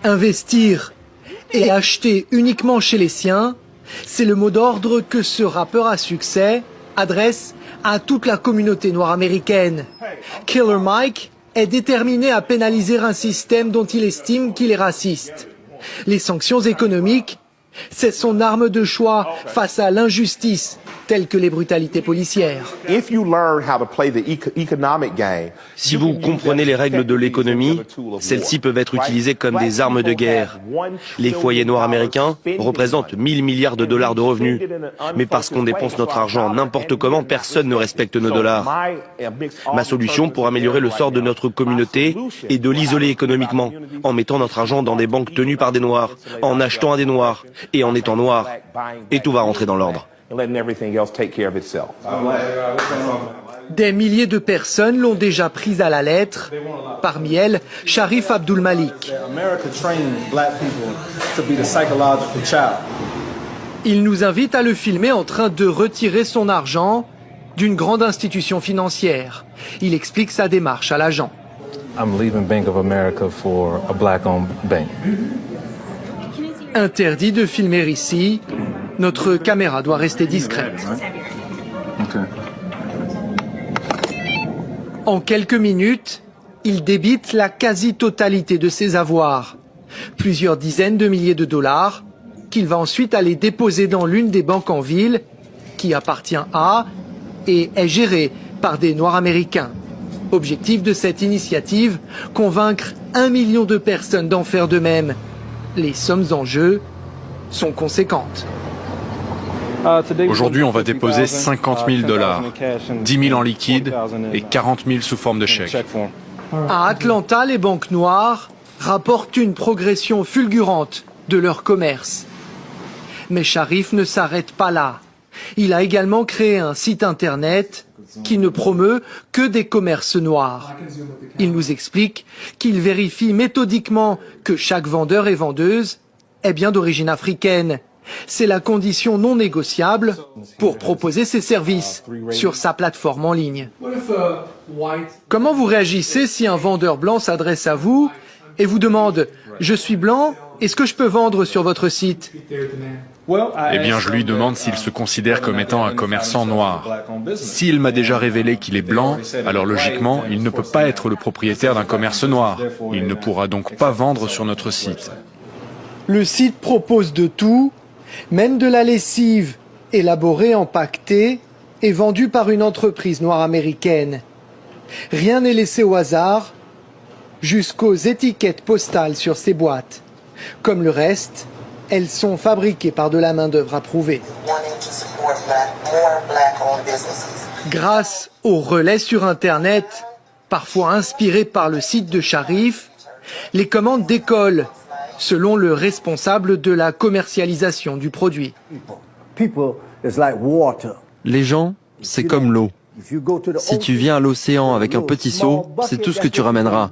Investir et acheter uniquement chez les siens, c'est le mot d'ordre que ce rappeur à succès adresse à toute la communauté noire américaine. Killer Mike est déterminé à pénaliser un système dont il estime qu'il est raciste. Les sanctions économiques, c'est son arme de choix face à l'injustice, telles que les brutalités policières. Si vous comprenez les règles de l'économie, celles-ci peuvent être utilisées comme des armes de guerre. Les foyers noirs américains représentent 1000 milliards de dollars de revenus. Mais parce qu'on dépense notre argent n'importe comment, personne ne respecte nos dollars. Ma solution pour améliorer le sort de notre communauté est de l'isoler économiquement, en mettant notre argent dans des banques tenues par des noirs, en achetant à des noirs et en étant noir. Et tout va rentrer dans l'ordre. Des milliers de personnes l'ont déjà prise à la lettre, parmi elles Sharif Abdul Malik. Il nous invite à le filmer en train de retirer son argent d'une grande institution financière. Il explique sa démarche à l'agent. Interdit de filmer ici. Notre caméra doit rester discrète. En quelques minutes, il débite la quasi-totalité de ses avoirs, plusieurs dizaines de milliers de dollars, qu'il va ensuite aller déposer dans l'une des banques en ville, qui appartient à et est gérée par des Noirs américains. Objectif de cette initiative, convaincre 1 million de personnes d'en faire de même. Les sommes en jeu sont conséquentes. Aujourd'hui, on va déposer 50 000 dollars, 10 000 en liquide et 40 000 sous forme de chèque. À Atlanta, les banques noires rapportent une progression fulgurante de leur commerce. Mais Sharif ne s'arrête pas là. Il a également créé un site internet qui ne promeut que des commerces noirs. Il nous explique qu'il vérifie méthodiquement que chaque vendeur et vendeuse est bien d'origine africaine. C'est la condition non négociable pour proposer ses services sur sa plateforme en ligne. Comment vous réagissez si un vendeur blanc s'adresse à vous et vous demande « Je suis blanc, est-ce que je peux vendre sur votre site ?» Eh bien, je lui demande s'il se considère comme étant un commerçant noir. S'il m'a déjà révélé qu'il est blanc, alors logiquement, il ne peut pas être le propriétaire d'un commerce noir. Il ne pourra donc pas vendre sur notre site. Le site propose de tout, même de la lessive élaborée, empaquetée et vendue par une entreprise noire américaine. Rien n'est laissé au hasard, jusqu'aux étiquettes postales sur ces boîtes. Comme le reste, elles sont fabriquées par de la main-d'œuvre approuvée. Grâce aux relais sur Internet, parfois inspirés par le site de Sharif, les commandes décollent, selon le responsable de la commercialisation du produit. Les gens, c'est comme l'eau. Si tu viens à l'océan avec un petit seau, c'est tout ce que tu ramèneras.